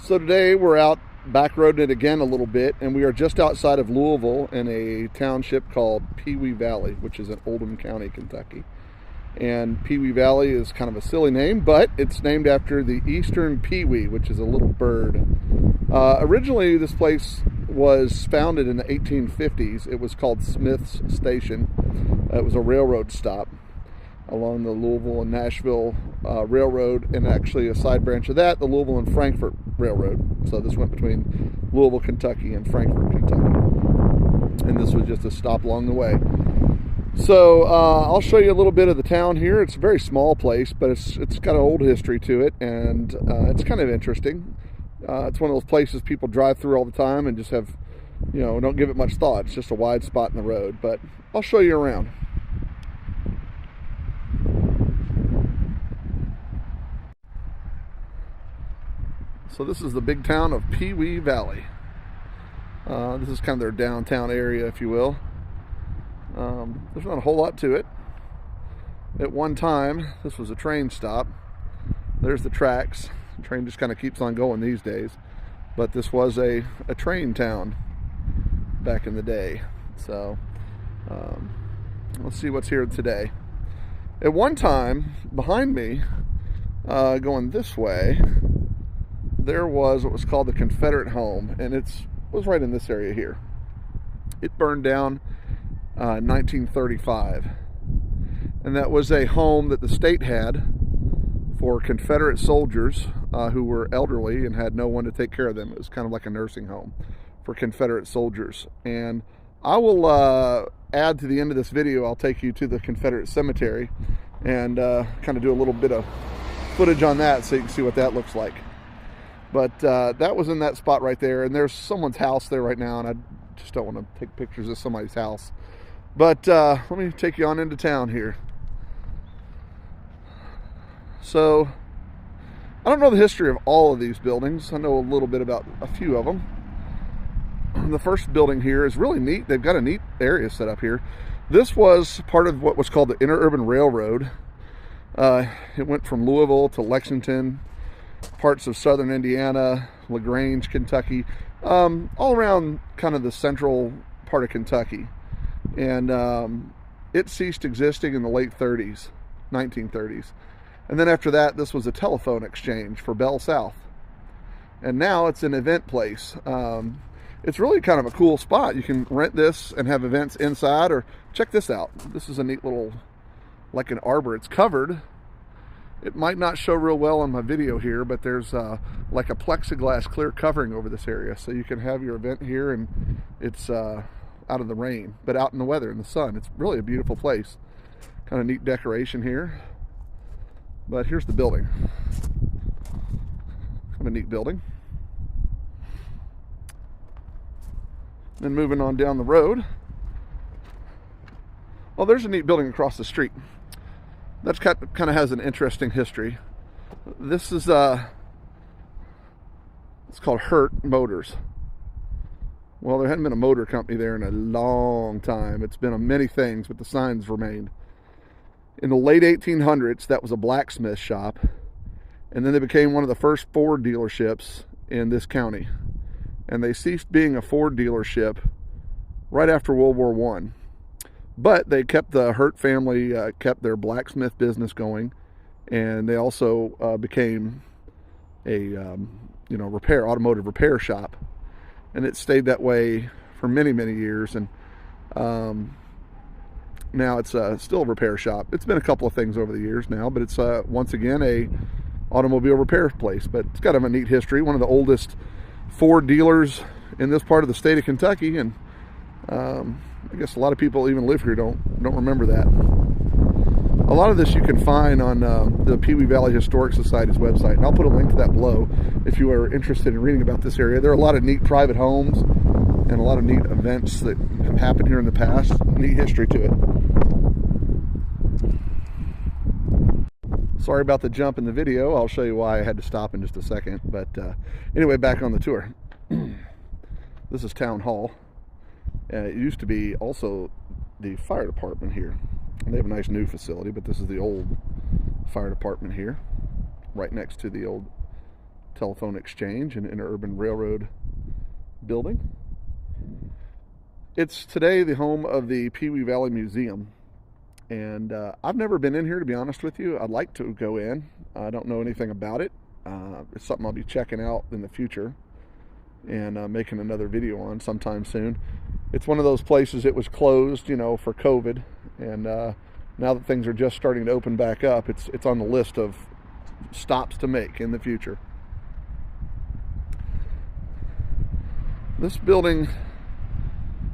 So today we're out back roading it again a little bit, and we are just outside of Louisville in a township called Pewee Valley, which is in Oldham County, Kentucky. And Pewee Valley is kind of a silly name, but it's named after the eastern pewee, which is a little bird. Originally, this place was founded in the 1850s. It was called Smith's Station. It was a railroad stop along the Louisville and Nashville Railroad, and actually a side branch of that, the Louisville and Frankfort Railroad. So this went between Louisville, Kentucky and Frankfort, Kentucky. And this was just a stop along the way. So I'll show you a little bit of the town here. It's a very small place, but it's got an old history to it, and it's kind of interesting. It's one of those places people drive through all the time and just have, don't give it much thought. It's just a wide spot in the road, but I'll show you around. So this is the big town of Pewee Valley. This is kind of their downtown area, if you will. There's not a whole lot to it. At one time, this was a train stop. There's the tracks. The train just kind of keeps on going these days. But this was a train town back in the day. So let's see what's here today. At one time, behind me, going this way, there was what was called the Confederate home, and it was right in this area here. It burned down in 1935, and that was a home that the state had for Confederate soldiers who were elderly and had no one to take care of them. It was kind of like a nursing home for Confederate soldiers. And I will add to the end of this video, I'll take you to the Confederate cemetery and kind of do a little bit of footage on that so you can see what that looks like. But that was in that spot right there, and there's someone's house there right now, and I just don't want to take pictures of somebody's house. But let me take you on into town here. So, I don't know the history of all of these buildings. I know a little bit about a few of them. The first building here is really neat. They've got a neat area set up here. This was part of what was called the Interurban Railroad. It went from Louisville to Lexington, parts of southern Indiana, LaGrange, Kentucky, all around kind of the central part of Kentucky. And it ceased existing in the late 30s, 1930s. And then after that, this was a telephone exchange for Bell South. And now it's an event place. It's really kind of a cool spot. You can rent this and have events inside, or check this out. This is a neat little, like an arbor. It's covered. It might not show real well on my video here, but there's like a plexiglass clear covering over this area. So you can have your event here, and it's out of the rain, but out in the weather, in the sun. It's really a beautiful place. Kind of neat decoration here. But here's the building. Kind of a neat building. Then moving on down the road. Oh, there's a neat building across the street. That's kind of has an interesting history. This is it's called Hurt Motors. Well, there hadn't been a motor company there in a long time. It's been many things, but the signs remained. In the late 1800s, that was a blacksmith shop, and then they became one of the first Ford dealerships in this county. And they ceased being a Ford dealership right after World War I. But they kept the Hurt family, kept their blacksmith business going, and they also became a automotive repair shop, and it stayed that way for many, many years. And now it's still a repair shop. It's been a couple of things over the years now, but it's once again a automobile repair place. But it's got a neat history. One of the oldest Ford dealers in this part of the state of Kentucky, and I guess a lot of people even live here don't remember that. A lot of this you can find on the Pewee Valley Historic Society's website, and I'll put a link to that below if you are interested in reading about this area. There are a lot of neat private homes and a lot of neat events that have happened here in the past. Neat history to it. Sorry about the jump in the video. I'll show you why I had to stop in just a second. But anyway, back on the tour. This is Town Hall. And it used to be also the fire department here. And they have a nice new facility, but this is the old fire department here, right next to the old telephone exchange and interurban railroad building. It's today the home of the Pewee Valley Museum, and I've never been in here, to be honest with you. I'd like to go in. I don't know anything about it. It's something I'll be checking out in the future and making another video on sometime soon. It's one of those places, it was closed, you know, for COVID, and now that things are just starting to open back up, it's on the list of stops to make in the future. This building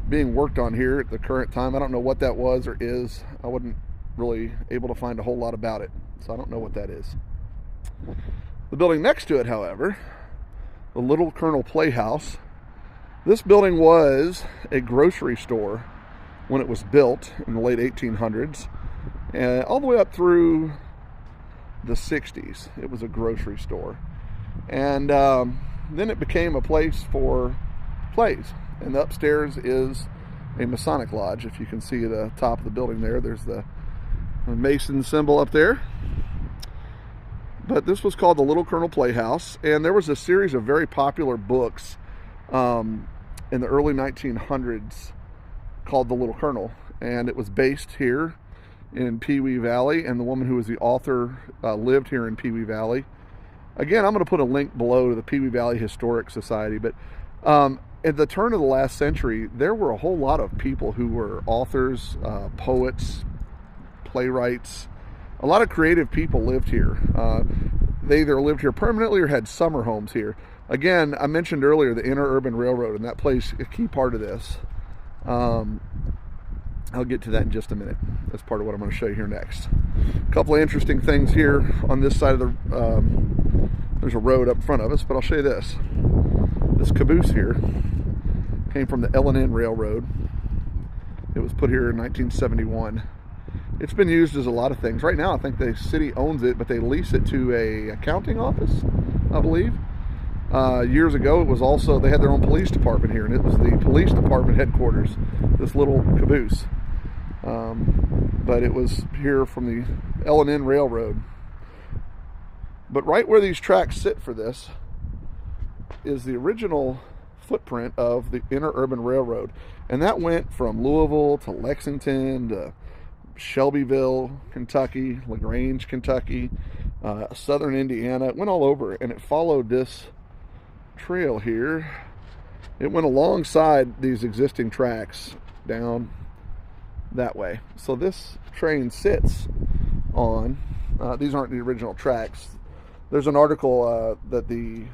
being worked on here at the current time, I don't know what that was or is. I wasn't really able to find a whole lot about it, so I don't know what that is. The building next to it, however, the Little Colonel Playhouse. This building was a grocery store when it was built in the late 1800s, and all the way up through the 60s. It was a grocery store, and then it became a place for plays. And the upstairs is a Masonic lodge. If you can see the top of the building there, there's the Mason symbol up there. But this was called the Little Colonel Playhouse, and there was a series of very popular books in the early 1900s called The Little Colonel, and it was based here in Pewee Valley, and the woman who was the author lived here in Pewee Valley. Again, I'm going to put a link below to the Pewee Valley Historic Society, but at the turn of the last century, there were a whole lot of people who were authors, poets, playwrights. A lot of creative people lived here. They either lived here permanently or had summer homes here. Again, I mentioned earlier the interurban railroad, and that plays a key part of this. I'll get to that in just a minute. That's part of what I'm going to show you here next. A couple of interesting things here on this side of the, there's a road up in front of us, but I'll show you this. This caboose here came from the L&N Railroad. It was put here in 1971. It's been used as a lot of things. Right now, I think the city owns it, but they lease it to a accounting office, I believe. Years ago, it was also, they had their own police department here, and it was the police department headquarters, this little caboose. But it was here from the L&N Railroad. But right where these tracks sit for this is the original footprint of the interurban railroad, and that went from Louisville to Lexington to Shelbyville, Kentucky, LaGrange, Kentucky, southern Indiana. It went all over, and it followed this trail here. It went alongside these existing tracks down that way. So this train sits on, these aren't the original tracks. There's an article that the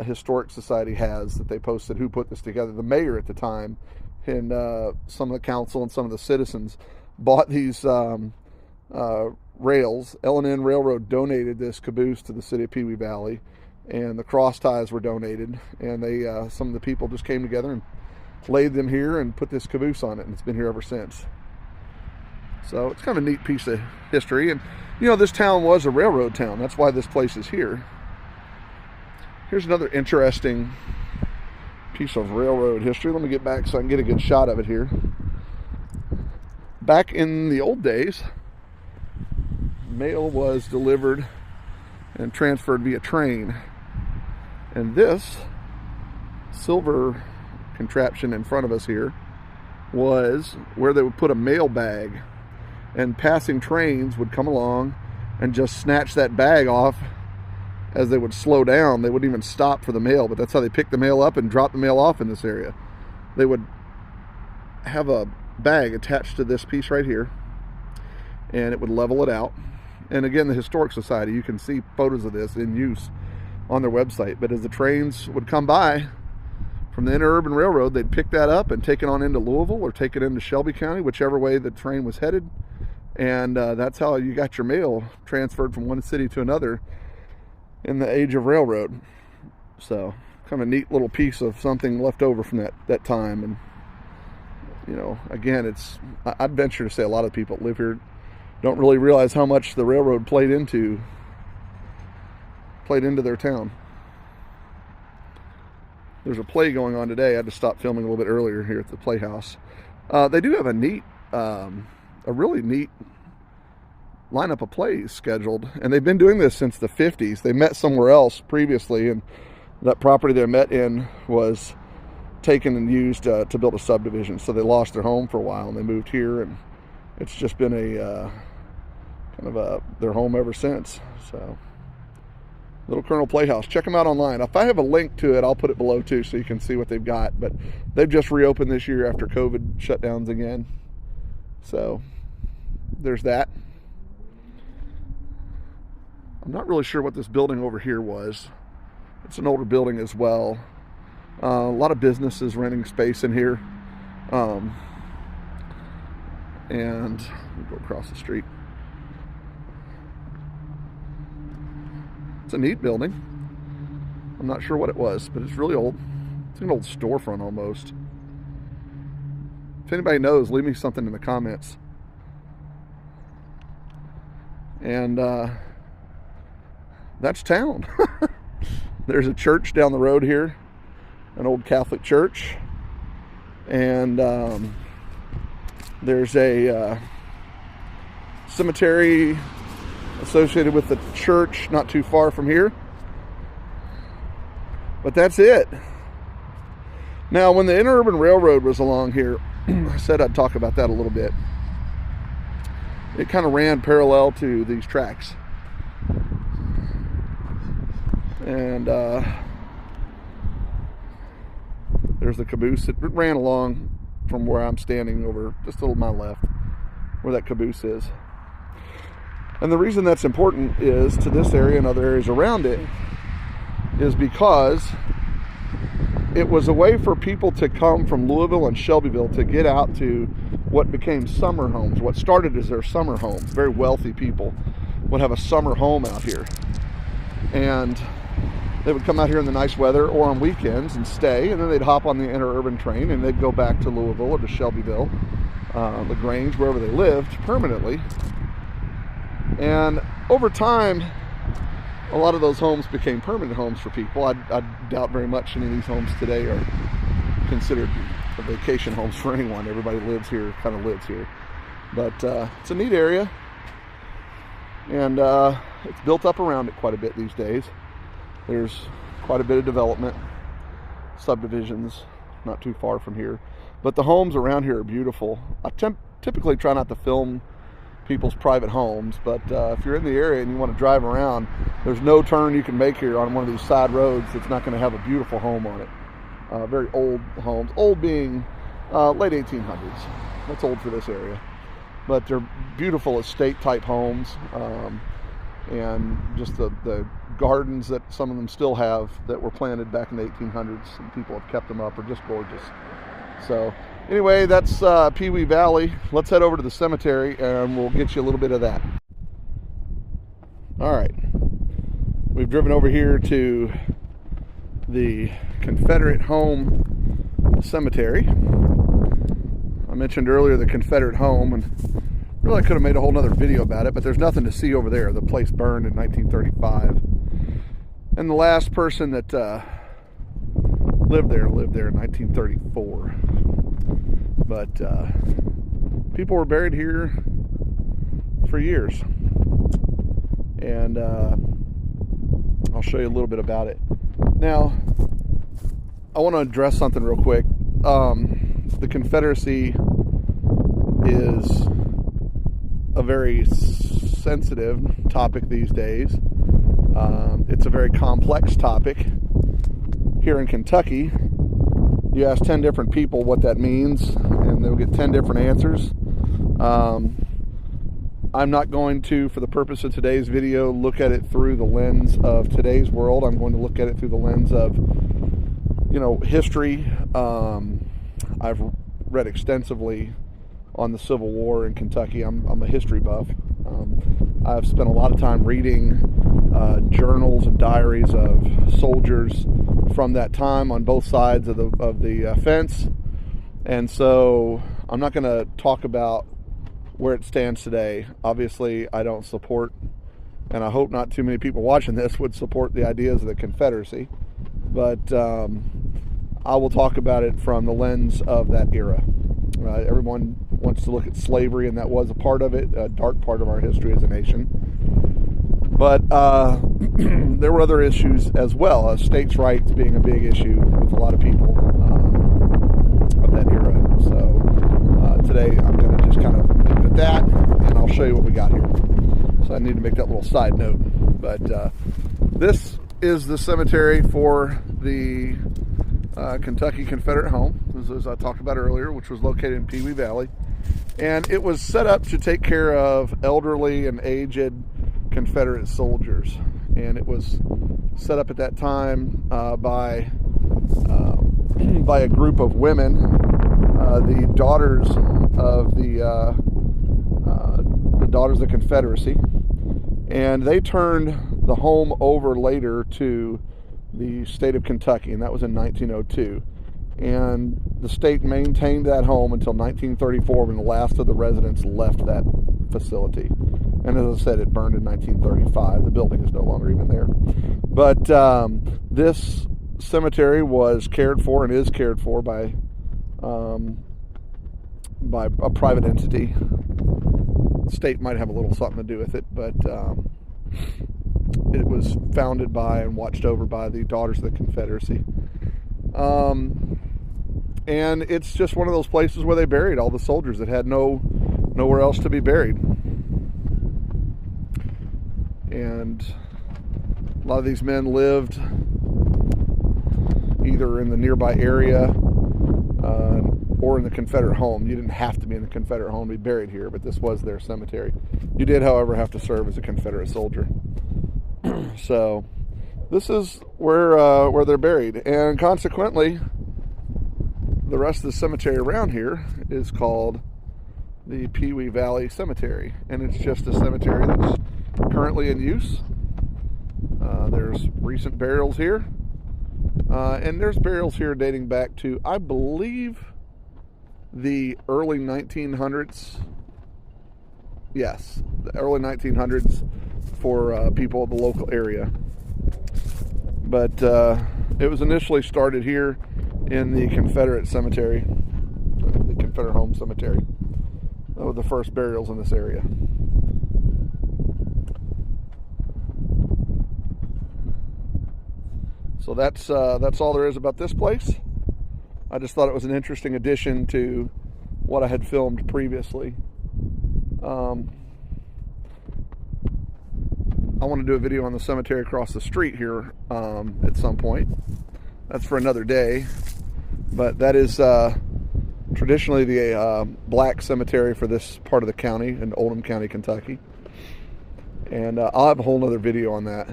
Historic Society has that they posted who put this together. The mayor at the time and some of the council and some of the citizens bought these rails. L&N Railroad donated this caboose to the city of Pewee Valley, and the cross ties were donated, and they some of the people just came together and laid them here and put this caboose on it, and it's been here ever since. So it's kind of a neat piece of history. And you know, this town was a railroad town. That's why this place is here. Here's another interesting piece of railroad history. Let me get back so I can get a good shot of it here. Back in the old days, mail was delivered and transferred via train. And this silver contraption in front of us here was where they would put a mail bag, and passing trains would come along and just snatch that bag off as they would slow down. They wouldn't even stop for the mail, but that's how they picked the mail up and dropped the mail off in this area. They would have a bag attached to this piece right here, and it would level it out. And again, the Historic Society, you can see photos of this in use on their website. But as the trains would come by from the interurban railroad, they'd pick that up and take it on into Louisville or take it into Shelby County, whichever way the train was headed. And that's how you got your mail transferred from one city to another in the age of railroad. So kind of a neat little piece of something left over from that time. And you know, again, I'd venture to say a lot of people that live here don't really realize how much the railroad played into their town. There's a play going on today. I had to stop filming a little bit earlier here at the Playhouse. They do have a really neat lineup of plays scheduled, and they've been doing this since the 50s. They met somewhere else previously, and that property they met in was taken and used to build a subdivision. So they lost their home for a while, and they moved here, and it's just been a kind of their home ever since. So, Little Colonel Playhouse. Check them out online. If I have a link to it, I'll put it below too, so you can see what they've got. But they've just reopened this year after COVID shutdowns again. So there's that. I'm not really sure what this building over here was. It's an older building as well. A lot of businesses renting space in here. And we'll go across the street. It's a neat building. I'm not sure what it was, but it's really old. It's an old storefront almost. If anybody knows, leave me something in the comments. And that's town. There's a church down the road here, an old Catholic church. And there's a cemetery associated with the church not too far from here. But that's it. Now, when the Interurban Railroad was along here, I said I'd talk about that a little bit. It kind of ran parallel to these tracks. And there's the caboose. It ran along from where I'm standing over just a little to my left, where that caboose is. And the reason that's important is to this area and other areas around it is because it was a way for people to come from Louisville and Shelbyville to get out to what became summer homes. What started as their summer homes. Very wealthy people would have a summer home out here. And they would come out here in the nice weather or on weekends and stay, and then they'd hop on the interurban train and they'd go back to Louisville or to Shelbyville, LaGrange, wherever they lived permanently. And over time, a lot of those homes became permanent homes for people. I doubt very much any of these homes today are considered vacation homes for anyone. Everybody lives here, kind of lives here. But it's a neat area. And it's built up around it quite a bit these days. There's quite a bit of development, subdivisions not too far from here. But the homes around here are beautiful. I typically try not to film people's private homes, but if you're in the area and you want to drive around, there's no turn you can make here on one of these side roads that's not going to have a beautiful home on it. Very old homes, old being late 1800s. That's old for this area, but they're beautiful estate type homes, and just the gardens that some of them still have that were planted back in the 1800s, and people have kept them up, are just gorgeous. So anyway, that's Pewee Valley. Let's head over to the cemetery and we'll get you a little bit of that. All right, we've driven over here to the Confederate home cemetery. I mentioned earlier the Confederate home, and really I could have made a whole nother video about it, but there's nothing to see over there. The place burned in 1935, and the last person that lived there in 1934. But people were buried here for years, and I'll show you a little bit about it. Now, I want to address something real quick. The Confederacy is a very sensitive topic these days. It's a very complex topic. Here in Kentucky, you ask 10 different people what that means, and they'll get 10 different answers. I'm not going to, for the purpose of today's video, look at it through the lens of today's world. I'm going to look at it through the lens of, history. I've read extensively on the Civil War in Kentucky. I'm a history buff. I've spent a lot of time reading journals and diaries of soldiers from that time on both sides of the fence, and so I'm not going to talk about where it stands today. Obviously, I don't support, and I hope not too many people watching this would support the ideas of the Confederacy, but I will talk about it from the lens of that era. Everyone wants to look at slavery, and that was a part of it, a dark part of our history as a nation. But there were other issues as well, states' rights being a big issue with a lot of people of that era. So today I'm going to just kind of leave it at that, and I'll show you what we got here. So I need to make that little side note. But this is the cemetery for the Kentucky Confederate home, as I talked about earlier, which was located in Pewee Valley. And it was set up to take care of elderly and aged Confederate soldiers. And it was set up at that time by a group of women, the daughters of the Daughters of the Confederacy. And they turned the home over later to the state of Kentucky, and that was in 1902. And the state maintained that home until 1934, when the last of the residents left that facility. And as I said, it burned in 1935. The building is no longer even there. But this cemetery was cared for and is cared for by a private entity. The state might have a little something to do with it, but it was founded by and watched over by the Daughters of the Confederacy. And it's just one of those places where they buried all the soldiers that had nowhere else to be buried. And a lot of these men lived either in the nearby area or in the Confederate home. You didn't have to be in the Confederate home to be buried here, but this was their cemetery. You did, however, have to serve as a Confederate soldier. So this is where they're buried, and consequently, the rest of the cemetery around here is called the Pewee Valley Cemetery, and it's just a cemetery that's currently in use. There's recent burials here, and there's burials here dating back to, I believe, the early 1900s. Yes, the early 1900s for people of the local area. But it was initially started here in the Confederate cemetery, the Confederate home cemetery. That was the first burials in this area. So that's all there is about this place. I just thought it was an interesting addition to what I had filmed previously. I want to do a video on the cemetery across the street here at some point. That's for another day. But that is traditionally the black cemetery for this part of the county in Oldham County, Kentucky. And I'll have a whole nother video on that.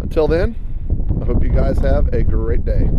Until then, I hope you guys have a great day.